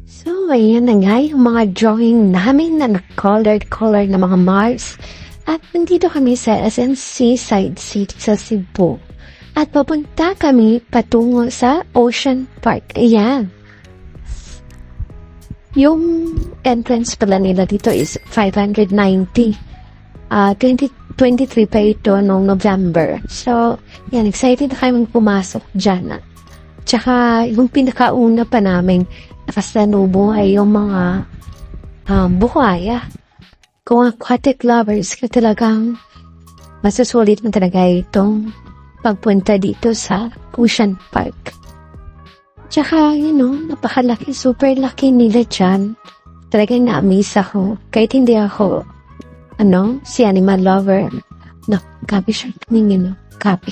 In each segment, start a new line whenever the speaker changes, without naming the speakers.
So, ayan na nga yung mga drawing namin na colored na mga Mars. At nandito kami sa SNC Side City sa Cebu. At papunta kami patungo sa Ocean Park. Ayan. Yung entrance pala nila dito is 590. 2023 pa ito noong November. So, yan, excited na kami pumasok dyan. Tsaka, yung pinakauna pa namin nakasalubo ay yung mga buhaya. Kung aquatic lovers ka talagang masusulit mo talaga itong pagpunta dito sa Ocean Park. Tsaka, napakalaki, super laki nila dyan. Talagang na-amaze ako. Kahit hindi ako, si animal lover. No, copy siya. Copy.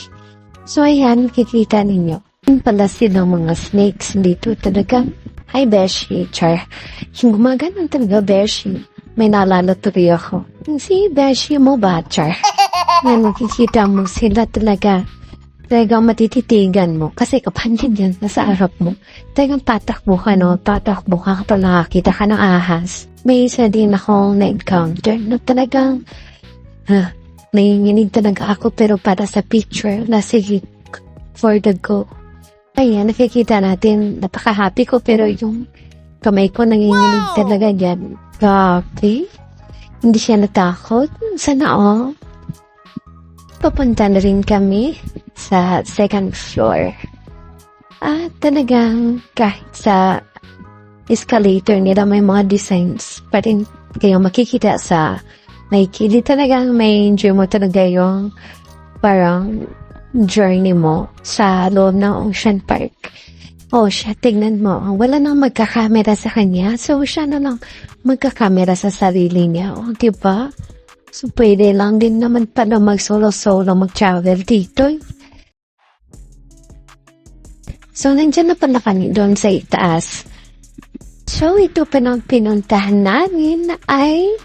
So, ayan, kikita ninyo. Yung pala silang mga snakes dito talagang, hi, Beshi, char. Yung gumaganon talaga, Beshi. May naalala tuloy ako. Si Beshi mo ba, char? Na nakikita mo sila talagang matititigan mo. Kasi kapag yan nasa harap mo, talagang tatakbo ka, tatakbo ka kapag nakakita ka ng ahas. May isa din akong na-encounter na talagang, nanginginig talaga ako pero para sa picture na sige for the go. Ayan, nakikita natin, napaka-happy ko pero yung kamay ko nanginginig talaga dyan. Grabe. Hindi siya natakot. Sana all. Papunta na rin kami sa second floor. At talagang kahit sa escalator nila may mga designs pa rin kayo makikita sa Nike. Di talagang may enjoy mo talaga yung parang journey mo sa loob ng Ocean Park. Oh, siya, tignan mo. Wala nang magkakamera sa kanya. So, siya na lang magkakamera sa sarili niya. Oh, diba? So, pwede lang din naman pala mag-solo-solo, mag-travel dito. So, nandiyan na pala kami doon sa itaas. So, ito pa nang pinuntahan namin ay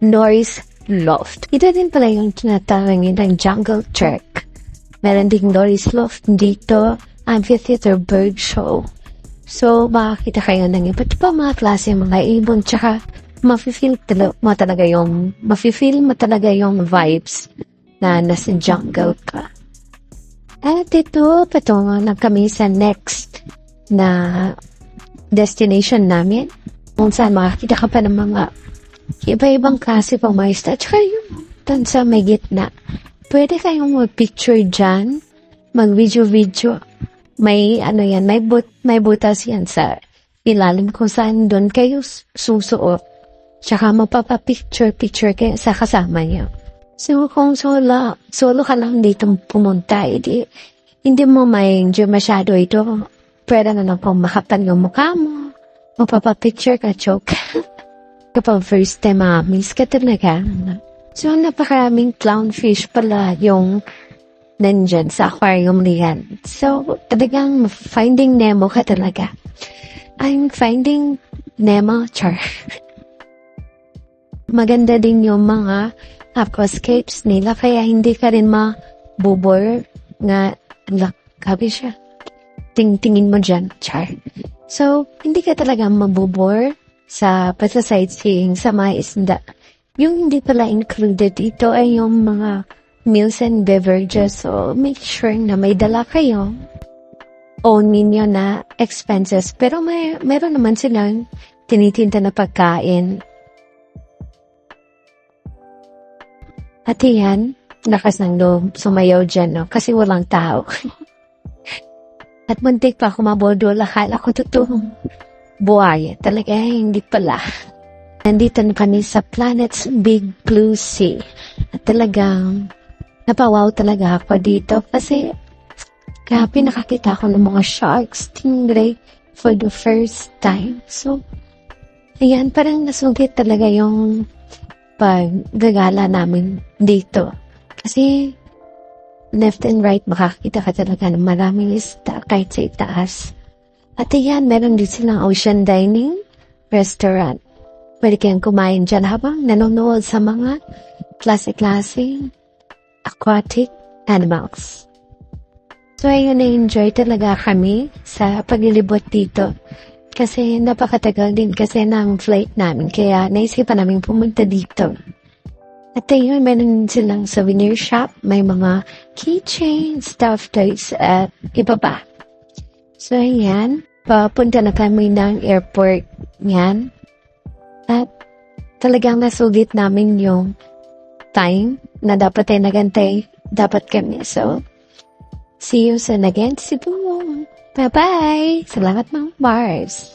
Norris Loft. Ito din pala yung tinatawag ng Jungle Trek. Meron ding Norris Loft dito. Amphitheater bird show. So, makakita kayo ng iba't pa mga klase mga ibon, tsaka mafe-feel mo talaga yung vibes na nasa jungle ka. At ito, patungo na kami sa next na destination namin, kung saan makakita ka pa ng mga iba-ibang klase pang mga isda, tsaka yung dun sa may gitna. Pwede kayong mag-picture dyan, mag-video. May may butas yan sa ilalim kung saan doon kayo susuot. Tsaka mapapapicture kayo sa kasama niyo. So, kung solo ka lang dito pumunta, hindi mo may masyado ito. Pwede na lang kung makapal yung mukha mo. Mapapapicture ka, joke. Kapag first time miss ka talaga. So, napakaraming clownfish pala yung nandyan sa aquarium niyan. So, talagang Finding Nemo ka talaga. I'm Finding Nemo, char. Maganda din yung mga aquascapes nila, kaya hindi ka rin mabubor nga, kabi siya. Tingin mo dyan, char. So, hindi ka talaga mabubor sa pagsa-sightseeing sa mga isda. Yung hindi pala included dito ay yung mga meals and beverages, so make sure na may dala kayo. Own ninyo na expenses, pero meron naman silang tinitinda na pagkain. At yan, lakas ng loob, sumayaw dyan, kasi walang tao. At muntik pa ako mabodol, akala ko totoong buhaya. Talaga, hindi pala. Nandito na kami sa Planet's Big Blue Sea. At talagang napawaw talaga ako dito kasi grabe nakakita ko ng mga sharks, stingray for the first time. So, ayan, parang nasugit talaga yung paggagala namin dito. Kasi left and right makakita ka talaga ng maraming isda kahit sa itaas. At ayan, meron din silang ocean dining restaurant. Pwede kayong kumain dyan habang nanonood sa mga klase-klase aquatic animals. So, ayun, na-enjoy talaga kami sa paglilibot dito. Kasi napakatagal din kasi ng flight namin. Kaya naisipan namin pumunta dito. At ayun, meron silang souvenir shop. May mga keychain, stuffed toys, at iba pa. So, ayan. Papunta na kami ng airport. Yan. At talagang nasulit namin yung time na dapat ay nagantay. Dapat kami. So, see you sa next Cebu. Bye-bye! Salamat, Mang Mars!